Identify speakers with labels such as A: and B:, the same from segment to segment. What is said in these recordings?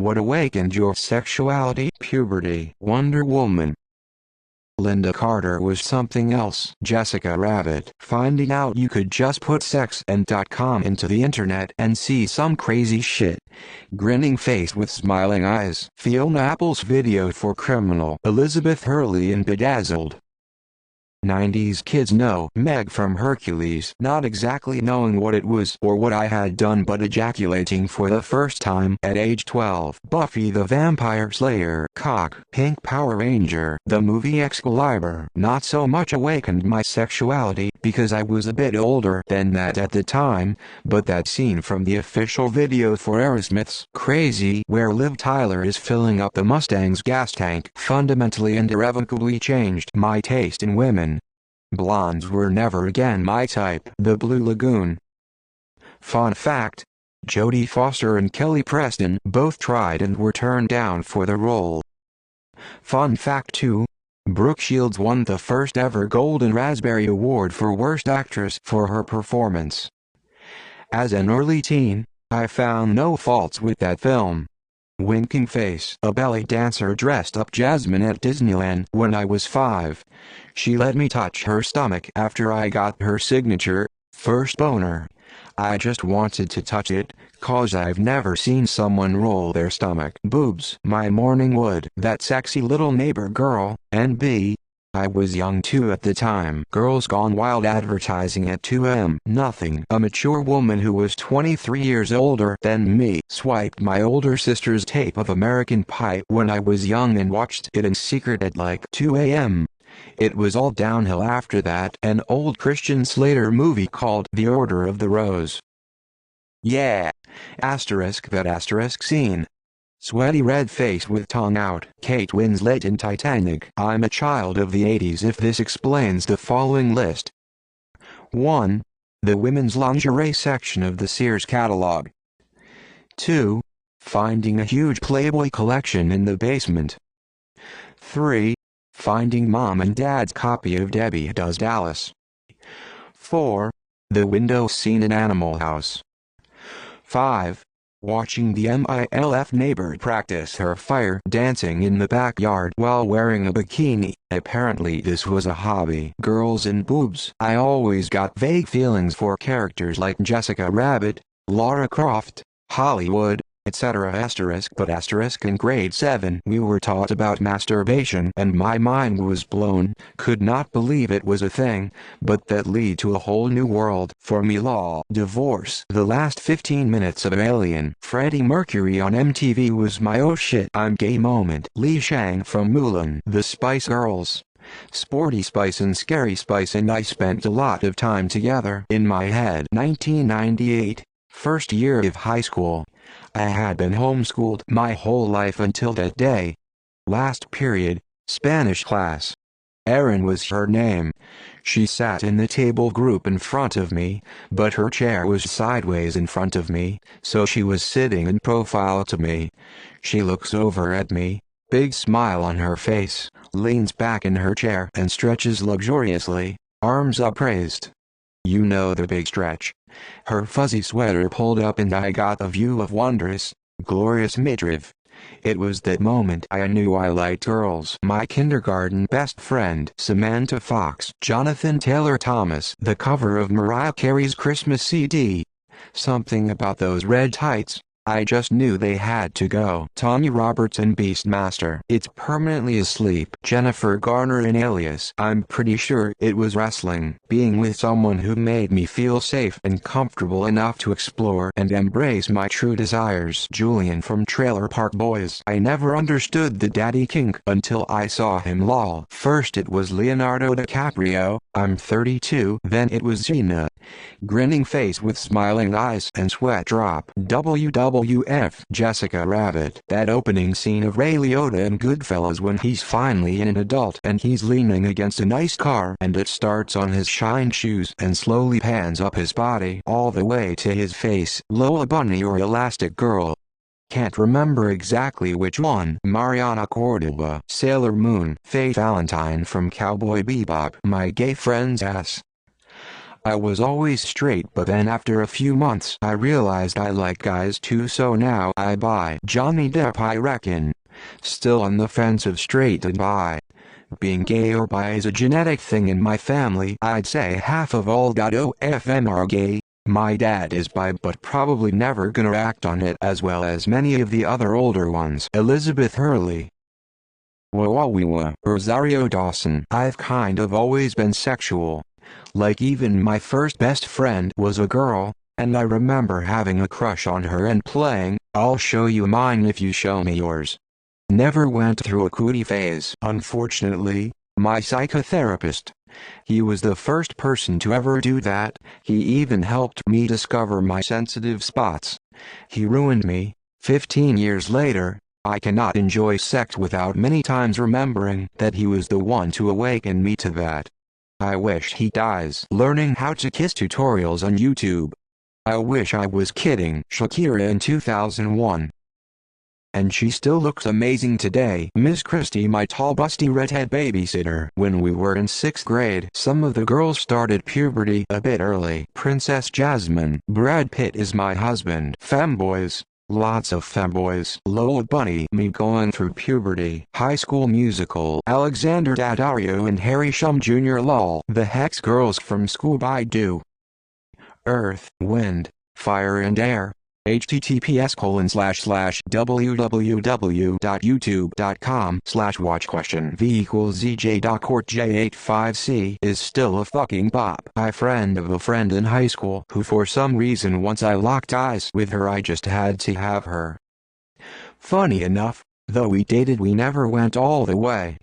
A: What awakened your sexuality? Puberty. Wonder Woman. Linda Carter was something else. Jessica Rabbit. Finding out you could just put sex and .com into the internet and see some crazy shit. Grinning face with smiling eyes. Fiona Apple's video for Criminal. Elizabeth Hurley in Bedazzled. 90s kids know Meg from Hercules, not exactly knowing what it was or what I had done but ejaculating for the first time at age 12. Buffy the Vampire Slayer. Cock. Pink Power Ranger. The movie Excalibur not so much awakened my sexuality because I was a bit older than that at the time, but that scene from the official video for Aerosmith's Crazy where Liv Tyler is filling up the Mustang's gas tank fundamentally and irrevocably changed my taste in women. Blondes were never again my type. The Blue Lagoon. Fun fact: Jodie Foster and Kelly Preston both tried and were turned down for the role. Fun fact 2: Brooke Shields won the first ever Golden Raspberry Award for Worst Actress for her performance. As an early teen, I found no faults with that film. Winking face. A belly dancer dressed up Jasmine at Disneyland when I was 5. She let me touch her stomach after I got her signature first boner. I just wanted to touch it, cause I've never seen someone roll their stomach. Boobs. My morning wood. That sexy little neighbor girl. NB. I was young too at the time. Girls Gone Wild advertising at 2 a.m. Nothing. A mature woman who was 23 years older than me swiped my older sister's tape of American Pie when I was young and watched it in secret at like 2 a.m. It was all downhill after that. An old Christian Slater movie called The Order of the Rose. Yeah. Asterisk that asterisk scene. Sweaty red face with tongue out. Kate Winslet in Titanic. I'm a child of the 80s if this explains the following list. 1. The women's lingerie section of the Sears catalog. 2. Finding a huge Playboy collection in the basement. 3. Finding mom and dad's copy of Debbie Does Dallas. 4. The window scene in Animal House. 5. Watching the MILF neighbor practice her fire dancing in the backyard while wearing a bikini. Apparently this was a hobby. Girls and boobs. I always got vague feelings for characters like Jessica Rabbit, Lara Croft, Hollywood, etc. But in grade 7 we were taught about masturbation and my mind was blown. Could not believe it was a thing, but that lead to a whole new world for me. Law. Divorce. The last 15 minutes of Alien. Freddie Mercury on MTV was my oh shit I'm gay moment. Li Shang from Mulan. The Spice Girls. Sporty Spice and Scary Spice and I spent a lot of time together in my head. 1998. First year of high school. I had been homeschooled my whole life until that day. Last period, Spanish class. Erin was her name. She sat in the table group in front of me, but her chair was sideways in front of me, so she was sitting in profile to me. She looks over at me, big smile on her face, leans back in her chair and stretches luxuriously, arms upraised. You know the big stretch. Her fuzzy sweater pulled up and I got a view of wondrous, glorious midriff. It was that moment I knew I liked girls. My kindergarten best friend Samantha Fox. Jonathan Taylor Thomas. The cover of Mariah Carey's Christmas CD. Something about those red tights. I just knew they had to go. Tanya Roberts in Beastmaster. It's permanently asleep. Jennifer Garner in Alias. I'm pretty sure it was wrestling. Being with someone who made me feel safe and comfortable enough to explore and embrace my true desires. Julian from Trailer Park Boys. I never understood the daddy kink until I saw him lol. First it was Leonardo DiCaprio, I'm 32. Then it was Gina. Grinning face with smiling eyes and sweat drop. WWF. Jessica Rabbit. That opening scene of Ray Liotta in Goodfellas when he's finally an adult and he's leaning against a nice car and it starts on his shine shoes and slowly pans up his body all the way to his face. Lola Bunny or Elastic Girl. Can't remember exactly which one. Mariana Cordova. Sailor Moon. Faye Valentine from Cowboy Bebop. My gay friend's ass. I was always straight, but then after a few months I realized I like guys too, so now I buy Johnny Depp, I reckon. Still on the fence of straight and bi. Being gay or bi is a genetic thing in my family. I'd say half of all .ofm are gay. My dad is bi but probably never gonna act on it as well as many of the other older ones. Elizabeth Hurley. Wawawiwa. Rosario Dawson. I've kind of always been sexual. Like even my first best friend was a girl, and I remember having a crush on her and playing, "I'll show you mine if you show me yours." Never went through a cootie phase. Unfortunately, my psychotherapist, he was the first person to ever do that. He even helped me discover my sensitive spots. He ruined me. 15 years later, I cannot enjoy sex without many times remembering that he was the one to awaken me to that. I wish he dies. Learning how to kiss tutorials on YouTube. I wish I was kidding. Shakira in 2001. And she still looks amazing today. Miss Christie, my tall busty redhead babysitter. When we were in 6th grade, some of the girls started puberty a bit early. Princess Jasmine. Brad Pitt is my husband. Femboys. Lots of femboys. Lil Bunny. Me going through puberty. High School Musical. Alexander Daddario and Harry Shum Jr. lol. The Hex Girls from Scooby-Doo. Earth, Wind, Fire and Air. https://www.youtube.com/watchquestion v=zj.court j85c is still a fucking bop. I friend of a friend in high school who for some reason once I locked eyes with her I just had to have her. Funny enough, though we dated we never went all the way.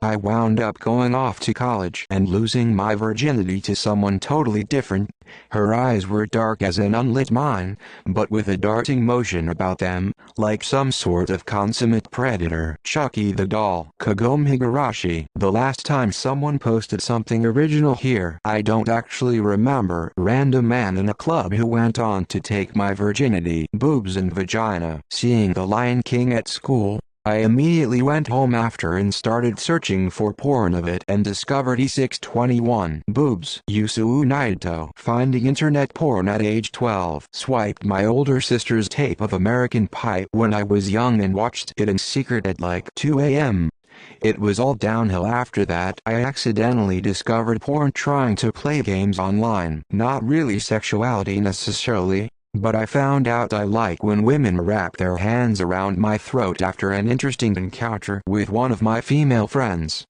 A: I wound up going off to college and losing my virginity to someone totally different. Her eyes were dark as an unlit mine, but with a darting motion about them, like some sort of consummate predator. Chucky the Doll. Kagome Higurashi. The last time someone posted something original here, I don't actually remember. Random man in a club who went on to take my virginity. Boobs and vagina. Seeing The Lion King at school, I immediately went home after and started searching for porn of it and discovered E621 boobs. Yusuu Naito. Finding internet porn at age 12. Swiped my older sister's tape of American Pie when I was young and watched it in secret at like 2 a.m. It was all downhill after that. I accidentally discovered porn trying to play games online. Not really sexuality necessarily, but I found out I like when women wrap their hands around my throat after an interesting encounter with one of my female friends.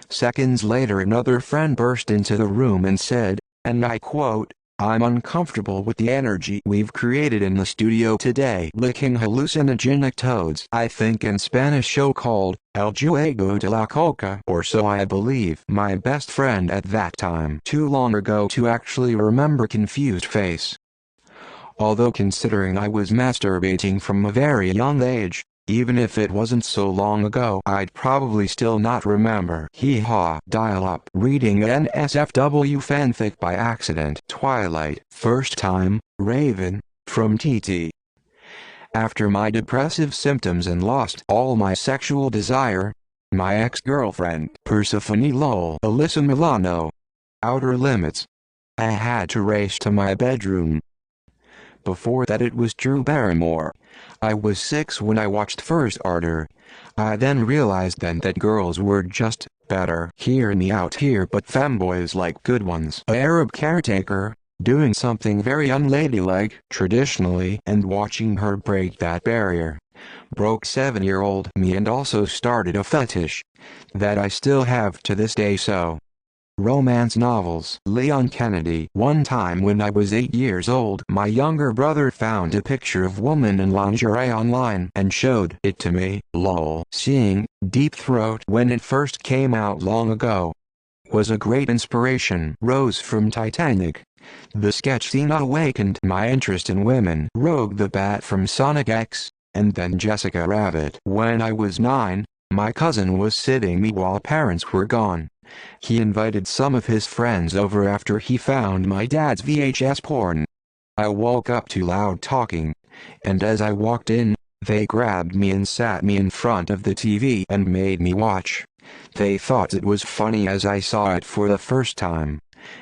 A: Seconds later another friend burst into the room and said, and I quote, "I'm uncomfortable with the energy we've created in the studio today." Licking hallucinogenic toads. I think in Spanish show called El Juego de la Coca, or so I believe. My best friend at that time. Too long ago to actually remember. Confused face. Although considering I was masturbating from a very young age, even if it wasn't so long ago, I'd probably still not remember. Hee haw. Dial up. Reading NSFW fanfic by accident. Twilight. First time, Raven, from TT. After my depressive symptoms and lost all my sexual desire, my ex-girlfriend, Persephone lol. Alyssa Milano. Outer Limits. I had to race to my bedroom. Before that it was Drew Barrymore. I was 6 when I watched First Order. I then realized then that girls were just better. Hear me out here, but femboys like good ones. A Arab caretaker, doing something very unladylike, traditionally, and watching her break that barrier. Broke 7-year-old me and also started a fetish that I still have to this day. So. Romance novels. Leon Kennedy. One time when I was 8 years old, my younger brother found a picture of woman in lingerie online and showed it to me. Lol. Seeing Deep Throat when it first came out long ago was a great inspiration. Rose from Titanic. The sketch scene awakened my interest in women. Rogue the Bat from Sonic X, and then Jessica Rabbit. When I was 9, my cousin was sitting me while parents were gone. He invited some of his friends over after he found my dad's VHS porn. I woke up to loud talking, and as I walked in, they grabbed me and sat me in front of the TV and made me watch. They thought it was funny as I saw it for the first time.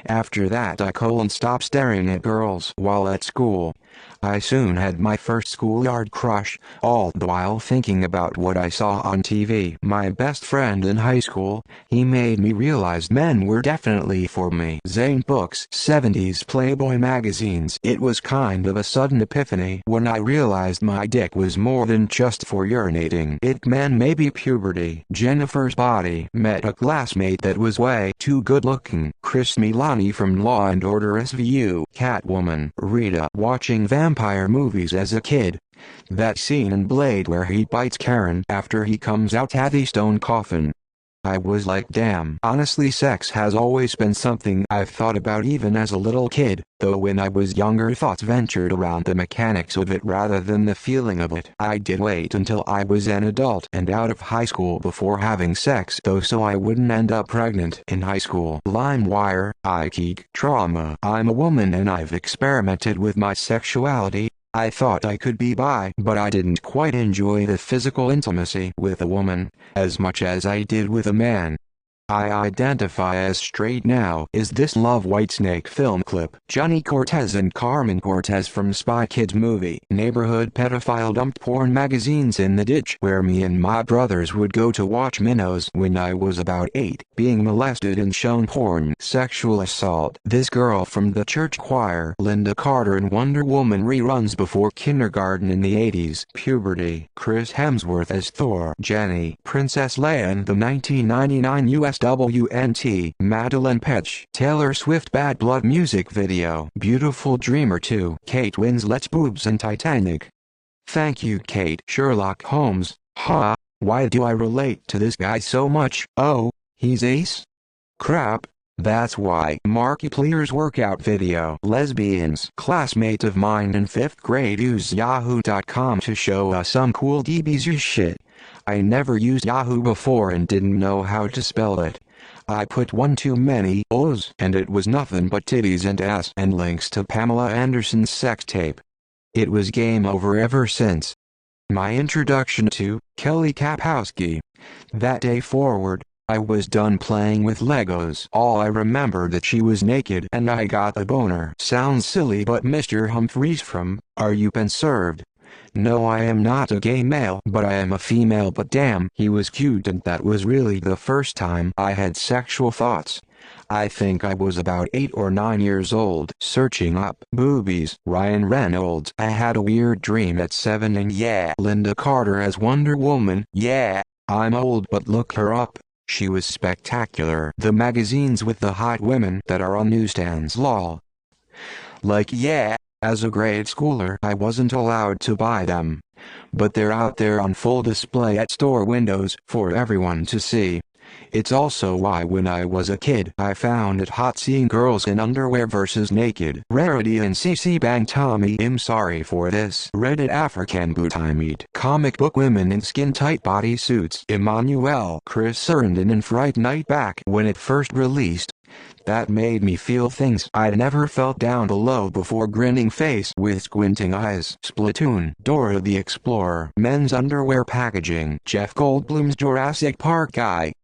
A: After that I stopped staring at girls while at school. I soon had my first schoolyard crush, all the while thinking about what I saw on TV. My best friend in high school, he made me realize men were definitely for me. Zane books, 70s Playboy magazines. It was kind of a sudden epiphany when I realized my dick was more than just for urinating. It meant maybe puberty. Jennifer's body met a classmate that was way too good looking. Chris Milani from Law and Order SVU. Catwoman. Rita. Watching vampire movies as a kid. That scene in Blade where he bites Karen after he comes out at the stone coffin. I was like, damn. Honestly, sex has always been something I've thought about even as a little kid, though when I was younger thoughts ventured around the mechanics of it rather than the feeling of it. I did wait until I was an adult and out of high school before having sex though, so I wouldn't end up pregnant in high school. LimeWire, Ikeek, trauma. I'm a woman and I've experimented with my sexuality. I thought I could be bi, but I didn't quite enjoy the physical intimacy with a woman as much as I did with a man. I identify as straight now. Is this Love Whitesnake film clip? Johnny Cortez and Carmen Cortez from Spy Kids movie. Neighborhood pedophile dumped porn magazines in the ditch where me and my brothers would go to watch minnows when I was about 8. Being molested and shown porn. Sexual assault. This girl from the church choir. Linda Carter in Wonder Woman reruns before kindergarten in the 80s. Puberty. Chris Hemsworth as Thor. Jenny. Princess Leia in the 1999 US WNT, Madeline Petch, Taylor Swift Bad Blood music video, Beautiful Dreamer 2, Kate Winslet's boobs in Titanic. Thank you, Kate. Sherlock Holmes, why do I relate to this guy so much? Oh, he's ace? Crap, that's why. Markiplier's workout video. Lesbians. Classmates of mine in 5th grade use yahoo.com to show us some cool DBZ shit. I never used Yahoo before and didn't know how to spell it. I put one too many O's and it was nothing but titties and ass and links to Pamela Anderson's sex tape. It was game over ever since. My introduction to Kelly Kapowski. That day forward, I was done playing with Legos. All I remember that she was naked and I got a boner. Sounds silly, but Mr. Humphreys from Are You Been Served? No, I am not a gay male, but I am a female, but damn, he was cute, and that was really the first time I had sexual thoughts. I think I was about 8 or 9 years old. Searching up boobies. Ryan Reynolds. I had a weird dream at 7 and yeah. Linda Carter as Wonder Woman. Yeah, I'm old, but look her up. She was spectacular. The magazines with the hot women that are on newsstands, lol. Like yeah. As a grade schooler, I wasn't allowed to buy them. But they're out there on full display at store windows for everyone to see. It's also why when I was a kid, I found it hot seeing girls in underwear versus naked. Rarity and CC Bang Tommy. I'm sorry for this. Reddit African booty meat. Comic book women in skin-tight bodysuits. Emmanuel. Chris Sarandon in Fright Night back when it first released. That made me feel things I'd never felt down below before. Grinning face with squinting eyes. Splatoon. Dora the Explorer. Men's underwear packaging. Jeff Goldblum's Jurassic Park guy.